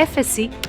FSc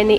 NA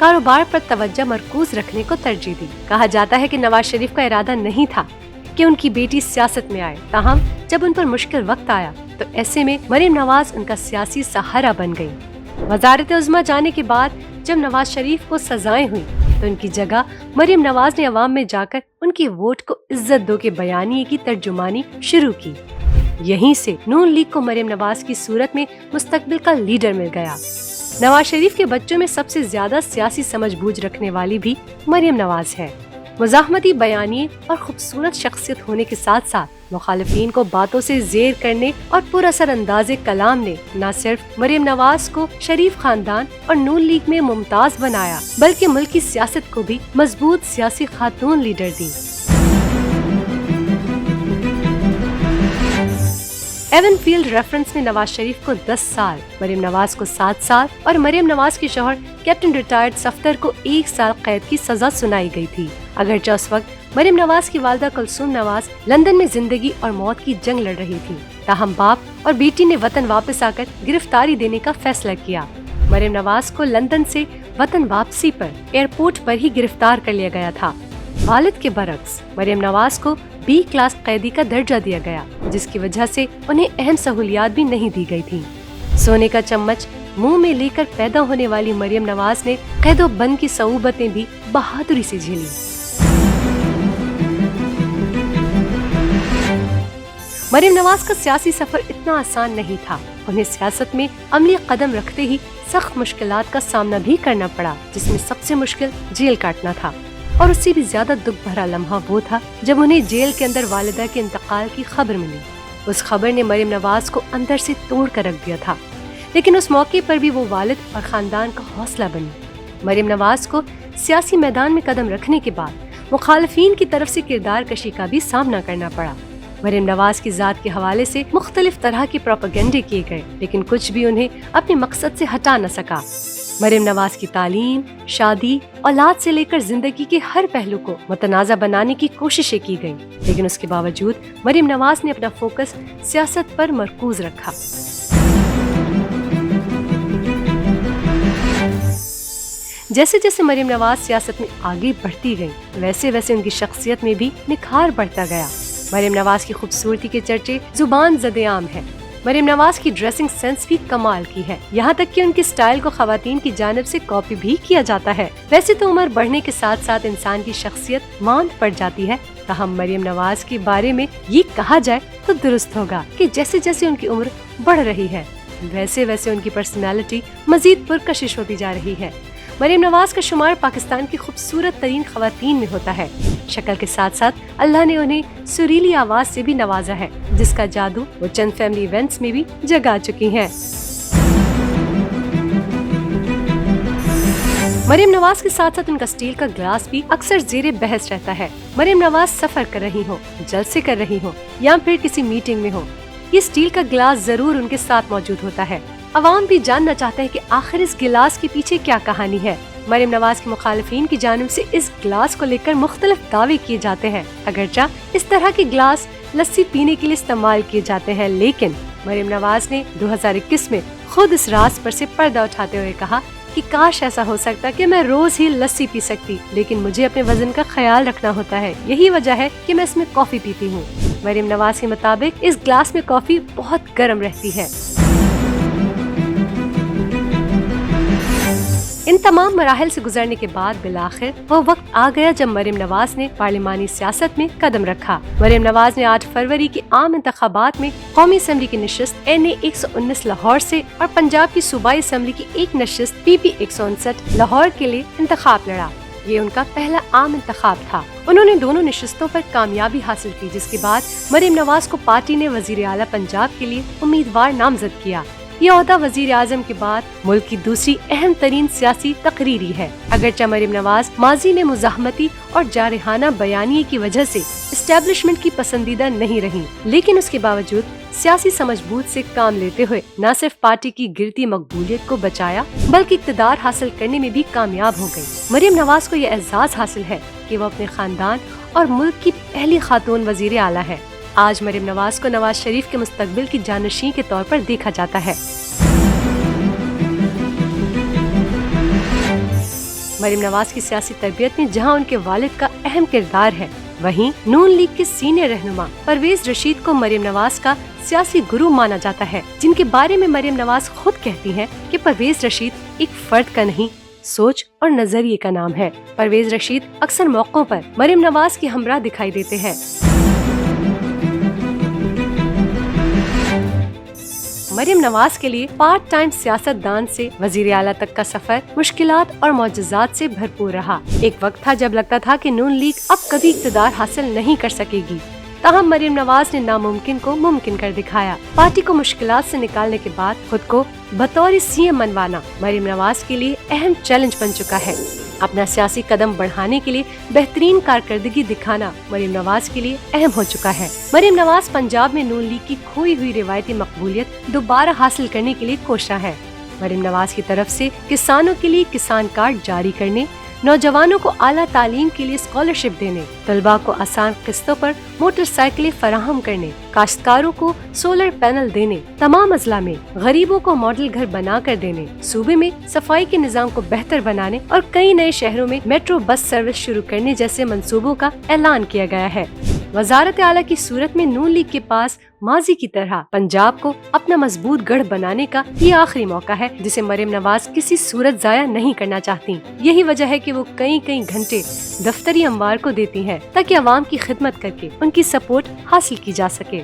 کاروبار پر توجہ مرکوز رکھنے کو ترجیح دی۔ کہا جاتا ہے کہ نواز شریف کا ارادہ نہیں تھا کہ ان کی بیٹی سیاست میں آئے، تاہم جب ان پر مشکل وقت آیا تو ایسے میں مریم نواز ان کا سیاسی سہارا بن گئی۔ وزارت عظمیٰ جانے کے بعد جب نواز شریف کو سزائیں ہوئیں تو ان کی جگہ مریم نواز نے عوام میں جا کر ان کی ووٹ کو عزت دو کے بیانیے کی ترجمانی شروع کی۔ یہیں سے نون لیگ کو مریم نواز کی صورت میں مستقبل کا لیڈر مل گیا۔ نواز شریف کے بچوں میں سب سے زیادہ سیاسی سمجھ بوجھ رکھنے والی بھی مریم نواز ہے۔ مزاحمتی بیانیے اور خوبصورت شخصیت ہونے کے ساتھ ساتھ مخالفین کو باتوں سے زیر کرنے اور پر اثر انداز کلام نے نہ صرف مریم نواز کو شریف خاندان اور نون لیگ میں ممتاز بنایا بلکہ ملک کی سیاست کو بھی مضبوط سیاسی خاتون لیڈر دی۔ ایون فیلڈ ریفرنس میں نواز شریف کو 10 سال، مریم نواز کو 7 سال اور مریم نواز کے شوہر کیپٹن ریٹائرڈ صفدر کو 1 سال قید کی سزا سنائی گئی تھی۔ اگرچہ اس وقت مریم نواز کی والدہ کلثوم نواز لندن میں زندگی اور موت کی جنگ لڑ رہی تھی، تاہم باپ اور بیٹی نے وطن واپس آ کر گرفتاری دینے کا فیصلہ کیا۔ مریم نواز کو لندن سے وطن واپسی پر ایئرپورٹ پر ہی گرفتار کر لیا گیا تھا۔ والد کے برعکس مریم نواز کو بی کلاس قیدی کا درجہ دیا گیا، جس کی وجہ سے انہیں اہم سہولیات بھی نہیں دی گئی تھی۔ سونے کا چمچ منہ میں لے کر پیدا ہونے والی مریم نواز نے قید و بند کی صعوبتیں بھی بہادری سے جھیلی۔ مریم نواز کا سیاسی سفر اتنا آسان نہیں تھا۔ انہیں سیاست میں عملی قدم رکھتے ہی سخت مشکلات کا سامنا بھی کرنا پڑا، جس میں سب سے مشکل جیل کاٹنا تھا، اور اس سے بھی زیادہ دکھ بھرا لمحہ وہ تھا جب انہیں جیل کے اندر والدہ کے انتقال کی خبر ملی۔ اس خبر نے مریم نواز کو اندر سے توڑ کر رکھ دیا تھا، لیکن اس موقع پر بھی وہ والد اور خاندان کا حوصلہ بنی۔ مریم نواز کو سیاسی میدان میں قدم رکھنے کے بعد مخالفین کی طرف سے کردار کشی کا بھی سامنا کرنا پڑا۔ مریم نواز کی ذات کے حوالے سے مختلف طرح کے پروپیگنڈے کیے گئے، لیکن کچھ بھی انہیں اپنے مقصد سے ہٹا نہ سکا۔ مریم نواز کی تعلیم، شادی، اولاد سے لے کر زندگی کے ہر پہلو کو متنازع بنانے کی کوششیں کی گئیں، لیکن اس کے باوجود مریم نواز نے اپنا فوکس سیاست پر مرکوز رکھا۔ جیسے جیسے مریم نواز سیاست میں آگے بڑھتی گئی، ویسے ویسے ان کی شخصیت میں بھی نکھار بڑھتا گیا۔ مریم نواز کی خوبصورتی کے چرچے زبان زدِ عام ہیں۔ مریم نواز کی ڈریسنگ سینس بھی کمال کی ہے، یہاں تک کہ ان کے سٹائل کو خواتین کی جانب سے کاپی بھی کیا جاتا ہے۔ ویسے تو عمر بڑھنے کے ساتھ ساتھ انسان کی شخصیت ماند پڑ جاتی ہے، تاہم مریم نواز کے بارے میں یہ کہا جائے تو درست ہوگا کہ جیسے جیسے ان کی عمر بڑھ رہی ہے، ویسے ویسے ان کی پرسنالٹی مزید پرکشش ہوتی جا رہی ہے۔ مریم نواز کا شمار پاکستان کی خوبصورت ترین خواتین میں ہوتا ہے۔ شکل کے ساتھ ساتھ اللہ نے انہیں سریلی آواز سے بھی نوازا ہے، جس کا جادو وہ چند فیملی ایونٹس میں بھی جگا چکی ہیں۔ مریم نواز کے ساتھ ساتھ ان کا اسٹیل کا گلاس بھی اکثر زیر بحث رہتا ہے۔ مریم نواز سفر کر رہی ہو، جلسے کر رہی ہو یا پھر کسی میٹنگ میں ہو، یہ اسٹیل کا گلاس ضرور ان کے ساتھ موجود ہوتا ہے۔ عوام بھی جاننا چاہتے ہیں کہ آخر اس گلاس کے پیچھے کیا کہانی ہے۔ مریم نواز کے مخالفین کی جانب سے اس گلاس کو لے کر مختلف دعوے کیے جاتے ہیں۔ اگرچہ اس طرح کے گلاس لسی پینے کے لیے استعمال کیے جاتے ہیں، لیکن مریم نواز نے 2021 میں خود اس راز پر سے پردہ اٹھاتے ہوئے کہا کہ کاش ایسا ہو سکتا کہ میں روز ہی لسی پی سکتی، لیکن مجھے اپنے وزن کا خیال رکھنا ہوتا ہے، یہی وجہ ہے کہ میں اس میں کافی پیتی ہوں۔ مریم نواز کے مطابق اس گلاس میں کافی بہت گرم رہتی ہے۔ ان تمام مراحل سے گزرنے کے بعد بالآخر وہ وقت آ گیا جب مریم نواز نے پارلیمانی سیاست میں قدم رکھا۔ مریم نواز نے 8 فروری کے عام انتخابات میں قومی اسمبلی کی نشست NA 119 لاہور سے اور پنجاب کی صوبائی اسمبلی کی ایک نشست PP 159 لاہور کے لیے انتخاب لڑا۔ یہ ان کا پہلا عام انتخاب تھا۔ انہوں نے دونوں نشستوں پر کامیابی حاصل کی، جس کے بعد مریم نواز کو پارٹی نے وزیر اعلیٰ پنجاب کے لیے امیدوار نامزد کیا۔ یہ عہدہ وزیر اعظم کے بعد ملک کی دوسری اہم ترین سیاسی تقریری ہے۔ اگرچہ مریم نواز ماضی میں مزاحمتی اور جارحانہ بیانیے کی وجہ سے اسٹیبلشمنٹ کی پسندیدہ نہیں رہی، لیکن اس کے باوجود سیاسی سمجھ بوجھ سے کام لیتے ہوئے نہ صرف پارٹی کی گرتی مقبولیت کو بچایا بلکہ اقتدار حاصل کرنے میں بھی کامیاب ہو گئی۔ مریم نواز کو یہ اعزاز حاصل ہے کہ وہ اپنے خاندان اور ملک کی پہلی خاتون وزیر اعلیٰ ہے۔ آج مریم نواز کو نواز شریف کے مستقبل کی جانشین کے طور پر دیکھا جاتا ہے۔ مریم نواز کی سیاسی تربیت میں جہاں ان کے والد کا اہم کردار ہے، وہیں نون لیگ کے سینئر رہنما پرویز رشید کو مریم نواز کا سیاسی گرو مانا جاتا ہے، جن کے بارے میں مریم نواز خود کہتی ہیں کہ پرویز رشید ایک فرد کا نہیں، سوچ اور نظریے کا نام ہے۔ پرویز رشید اکثر موقعوں پر مریم نواز کے ہمراہ دکھائی دیتے ہیں۔ مریم نواز کے لیے پارٹ ٹائم سیاست دان سے وزیر اعلیٰ تک کا سفر مشکلات اور معجزات سے بھرپور رہا۔ ایک وقت تھا جب لگتا تھا کہ نون لیگ اب کبھی اقتدار حاصل نہیں کر سکے گی، تاہم مریم نواز نے ناممکن کو ممکن کر دکھایا۔ پارٹی کو مشکلات سے نکالنے کے بعد خود کو بطور سی ایم منوانا مریم نواز کے لیے اہم چیلنج بن چکا ہے۔ اپنا سیاسی قدم بڑھانے کے لیے بہترین کارکردگی دکھانا مریم نواز کے لیے اہم ہو چکا ہے۔ مریم نواز پنجاب میں نون لیگ کی کھوئی ہوئی روایتی مقبولیت دوبارہ حاصل کرنے کے لیے کوشاں ہے۔ مریم نواز کی طرف سے کسانوں کے لیے کسان کارڈ جاری کرنے، نوجوانوں کو اعلیٰ تعلیم کے لیے اسکالرشپ دینے، طلباء کو آسان قسطوں پر موٹر سائیکلیں فراہم کرنے، کاشتکاروں کو سولر پینل دینے، تمام اضلاع میں غریبوں کو ماڈل گھر بنا کر دینے، صوبے میں صفائی کے نظام کو بہتر بنانے اور کئی نئے شہروں میں میٹرو بس سروس شروع کرنے جیسے منصوبوں کا اعلان کیا گیا ہے۔ وزارت اعلیٰ کی صورت میں نون لیگ کے پاس ماضی کی طرح پنجاب کو اپنا مضبوط گڑھ بنانے کا یہ آخری موقع ہے جسے مریم نواز کسی صورت ضائع نہیں کرنا چاہتی۔ یہی وجہ ہے کہ وہ کئی گھنٹے دفتری اموار کو دیتی ہیں تاکہ عوام کی خدمت کر کے ان کی سپورٹ حاصل کی جا سکے۔